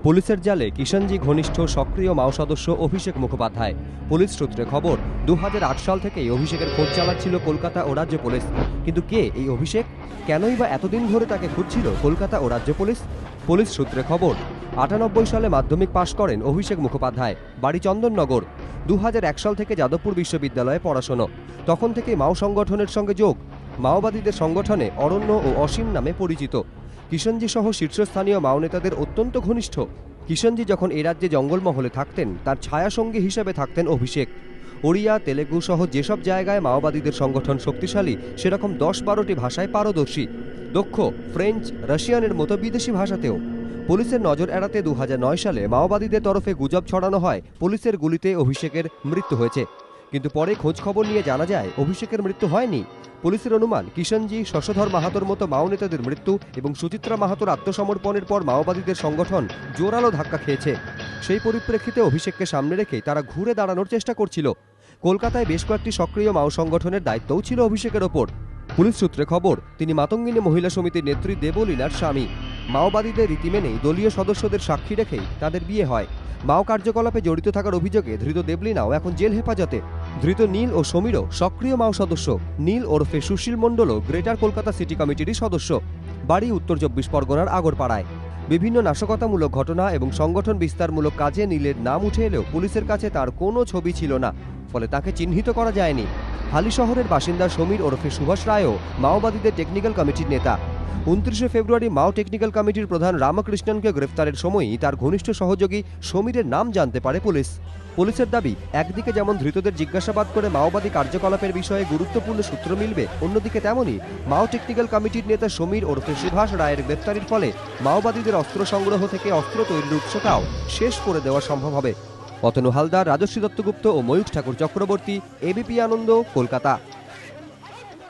পুলিশের জালে কিষাণজি ঘনিষ্ঠ সক্রিয় মাও সদস্য অভিষেক মুখোপাধ্যায়। পুলিশ সূত্রে খবর, 2008 সাল থেকেই অভিষেকের খোঁজ চালাচ্ছিল কলকাতা ও রাজ্য পুলিশ। কিন্তু কে এই অভিষেক? কেনই বা এতদিন ধরে তাকে খুঁজছিল কলকাতা ও রাজ্য পুলিশ? পুলিশ সূত্রে খবর, 98 সালে মাধ্যমিক পাশ করেন অভিষেক মুখোপাধ্যায়। বাড়ি চন্দননগর। 2001 সাল থেকে যাদবপুর বিশ্ববিদ্যালয়ে পড়াশোনা। তখন থেকে মাও সংগঠনের সঙ্গে যোগ। মাওবাদীদের সংগঠনে অরণ্য ও অসীম নামে পরিচিত। কিষাণজি সহ শীর্ষস্থানীয় মাও নেতাদের অত্যন্ত ঘনিষ্ঠ। কিষাণজি যখন এ রাজ্যে জঙ্গলমহলে থাকতেন, তার ছায়াসঙ্গী হিসেবে থাকতেন অভিষেক। ওড়িয়া, তেলেগু সহ যেসব জায়গায় মাওবাদীদের সংগঠন শক্তিশালী, সেরকম 10-12টি ভাষায় পারদর্শী। দক্ষ ফ্রেঞ্চ, রাশিয়ানের মতো বিদেশি ভাষাতেও। পুলিশের নজর এড়াতে 2009 সালে মাওবাদীদের তরফে গুজব ছড়ানো হয় পুলিশের গুলিতে অভিষেকের মৃত্যু হয়েছে। কিন্তু পরে খোঁজ খবর নিয়ে জানা যায় অভিষেকের মৃত্যু হয়নি। পুলিশের অনুমান, কিষাণজি, শশধর মাহাতোর মতো মাও নেতাদের মৃত্যু এবং সুচিত্রা মাহাতোর আত্মসমর্পণের পর মাওবাদীদের সংগঠন জোরালো ধাক্কা খেয়েছে। সেই পরিপ্রেক্ষিতে অভিষেককে সামনে রেখে তারা ঘুরে দাঁড়ানোর চেষ্টা করছিল। কলকাতায় বেশ কয়েকটি সক্রিয় মাও সংগঠনের দায়িত্বও ছিল অভিষেকের ওপর। পুলিশ সূত্রে খবর, তিনি মাতঙ্গিনী মহিলা সমিতির নেত্রী দেবলীনার স্বামী। মাওবাদীদের রীতি মেনেই দলীয় সদস্যদের সাক্ষী রেখেই তাদের বিয়ে হয়। মাও কার্যকলাপে জড়িত থাকার অভিযোগে ধৃত দেবলীনাও এখন জেল হেফাজতে। ধৃত নীল ও সমীরও সক্রিয় মাও সদস্য। নীল ওরফে সুশীল মণ্ডলও গ্রেটার কলকাতা সিটি কমিটিরই সদস্য। বাড়ি উত্তর 24 পরগনার আগরপাড়ায়। বিভিন্ন নাশকতামূলক ঘটনা এবং সংগঠন বিস্তারমূলক কাজে নীলের নাম উঠে এলেও পুলিশের কাছে তার কোনো ছবি ছিল না, ফলে তাকে চিহ্নিত করা যায়নি। হালি শহরের বাসিন্দা সমীর ওরফে সুভাষ রায়ও মাওবাদীদের টেকনিক্যাল কমিটির নেতা। 29 ফেব্রুয়ারি মাও টেকনিক্যাল কমিটির প্রধান রামকৃষ্ণনকে গ্রেফতারের সময়ই তার ঘনিষ্ঠ সহযোগী সমীরের নাম জানতে পারে পুলিশ। পুলিশের দাবি, একদিকে যেমন ধৃতদের জিজ্ঞাসাবাদ করে মাওবাদী কার্যকলাপের বিষয়ে গুরুত্বপূর্ণ সূত্র মিলবে, অন্যদিকে তেমনই মাও টেকনিক্যাল কমিটির নেতা সমীর ওরফে সুভাষ রায়ের গ্রেফতারির ফলে মাওবাদীদের অস্ত্র সংগ্রহ থেকে অস্ত্র তৈরির উৎসটাও শেষ করে দেওয়া সম্ভব হবে। অতনু হালদার, রাজশ্রী দত্তগুপ্ত ও ময়ূখ ঠাকুর চক্রবর্তী, এবিপি আনন্দ, কলকাতা।